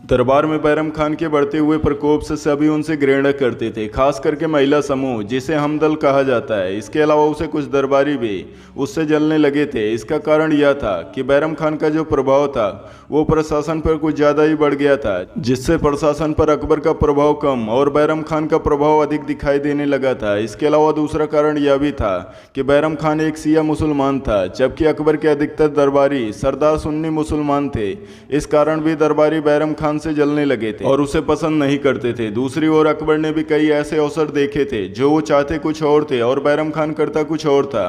दरबार में बैरम खान के बढ़ते हुए प्रकोप से सभी उनसे घृणा करते थे, खास करके महिला समूह जिसे हमदल कहा जाता है। इसके अलावा उसे कुछ दरबारी भी उससे जलने लगे थे। इसका कारण यह था कि बैरम खान का जो प्रभाव था वो प्रशासन पर कुछ ज़्यादा ही बढ़ गया था, जिससे प्रशासन पर अकबर का प्रभाव कम और बैरम खान का प्रभाव अधिक दिखाई देने लगा था। इसके अलावा दूसरा कारण यह भी था कि बैरम खान एक शिया मुसलमान था, जबकि अकबर के अधिकतर दरबारी सरदार सुन्नी मुसलमान थे। इस कारण भी दरबारी बैरम खान से जलने लगे थे और उसे पसंद नहीं करते थे। दूसरी ओर अकबर ने भी कई ऐसे अवसर देखे थे जो वो चाहते कुछ और थे और बैरम खान करता कुछ और था।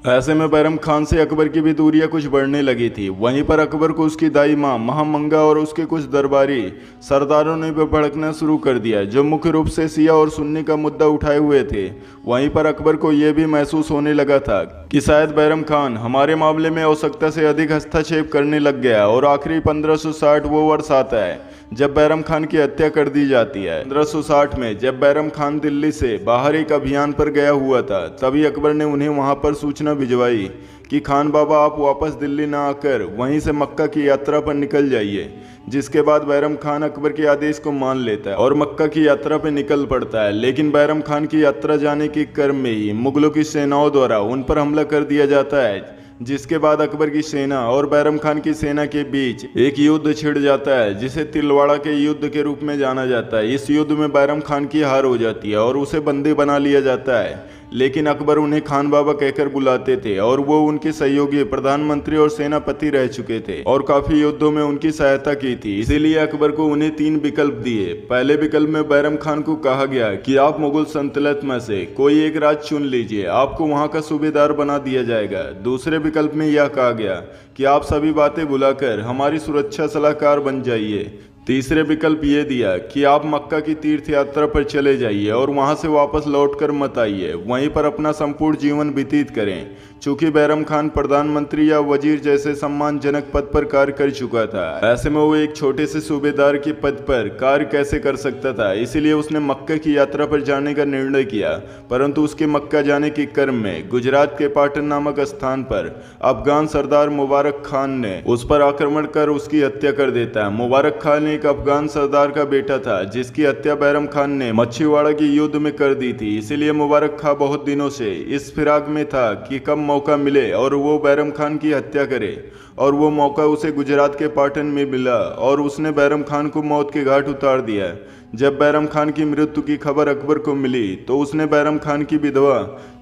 ऐसे में बैरम खान से अकबर की भी दूरियां कुछ बढ़ने लगी थी। वहीं पर अकबर को उसकी दाई मां महामंगा और उसके कुछ दरबारी सरदारों ने भी भड़कना शुरू कर दिया, जो मुख्य रूप से शिया और सुन्नी का मुद्दा उठाए हुए थे। वहीं पर अकबर को यह भी महसूस होने लगा था कि शायद बैरम खान हमारे मामले में आवश्यकता से अधिक हस्तक्षेप करने लग गया। और आखिरी 1560 वो वर्ष आता है जब बैरम खान की हत्या कर दी जाती है। 1560 में जब बैरम खान दिल्ली से बाहर एक अभियान पर गया हुआ था, तभी अकबर ने उन्हें वहां पर सूचना भिजवाई कि खान बाबा आप वापस दिल्ली ना आकर वहीं से मक्का की यात्रा पर निकल जाइए। जिसके बाद बैरम खान अकबर के आदेश को मान लेता है और मक्का की यात्रा पर निकल पड़ता है। लेकिन बैरम खान की यात्रा जाने के क्रम में ही मुगलों की सेनाओं द्वारा उन पर हमला कर दिया जाता है, जिसके बाद अकबर की सेना और बैरम खान की सेना के बीच एक युद्ध छिड़ जाता है, जिसे तिलवाड़ा के युद्ध के रूप में जाना जाता है। इस युद्ध में बैरम खान की हार हो जाती है और उसे बंदी बना लिया जाता है। लेकिन अकबर उन्हें खान बाबा कहकर बुलाते थे और वो उनके सहयोगी प्रधानमंत्री और सेनापति रह चुके थे और काफी युद्धों में उनकी सहायता की थी। इसीलिए अकबर को उन्हें 3 विकल्प दिए। पहले विकल्प में बैरम खान को कहा गया कि आप मुगल सल्तनत में से कोई एक राज्य चुन लीजिए, आपको वहां का सूबेदार बना दिया जाएगा। दूसरे विकल्प में यह कहा गया कि आप सभी बातें भुलाकर हमारी सुरक्षा सलाहकार बन जाइए। तीसरे विकल्प ये दिया कि आप मक्का की तीर्थ यात्रा पर चले जाइए और वहां से वापस लौटकर मत आइए, वहीं पर अपना संपूर्ण जीवन व्यतीत करें। चूंकि बैरम खान प्रधानमंत्री या वजीर जैसे सम्मानजनक पद पर कार्य कर चुका था, ऐसे में वो एक छोटे से सूबेदार के पद पर कार्य कैसे कर सकता था। इसीलिए उसने मक्का की यात्रा पर जाने का निर्णय किया। परंतु उसके मक्का जाने के क्रम में गुजरात के पाटन नामक स्थान पर अफगान सरदार मुबारक खान ने उस पर आक्रमण कर उसकी हत्या कर देता है। मुबारक खान एक अफगान सरदार का बेटा था, जिसकी हत्या बैरम खान ने मच्छीवाड़ा के युद्ध में कर दी थी। इसीलिए मुबारक खान बहुत दिनों से इस फिराक में था कि कब मौका मिले और वो बैरम खान की हत्या करे। और वो मौका उसे गुजरात के पाटन में मिला और उसने बैरम खान को मौत के घाट उतार दिया। जब बैरम खान की मृत्यु की खबर अकबर को मिली तो उसने बैरम खान की विधवा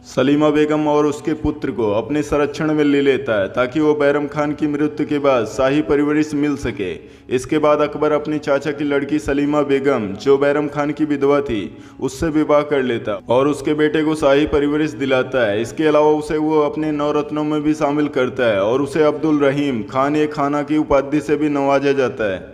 सलीमा बेगम और उसके पुत्र को अपने संरक्षण में ले लेता है, ताकि वो बैरम खान की मृत्यु के बाद शाही परवरिश मिल सके। इसके बाद अकबर अपनी चाचा की लड़की सलीमा बेगम, जो बैरम खान की विधवा थी, उससे विवाह कर लेता और उसके बेटे को शाही परवरिश दिलाता है। इसके अलावा उसे वो अपने 9 रत्नों में भी शामिल करता है और उसे अब्दुल रहीम खान ए खाना की उपाधि से भी नवाजा जाता है।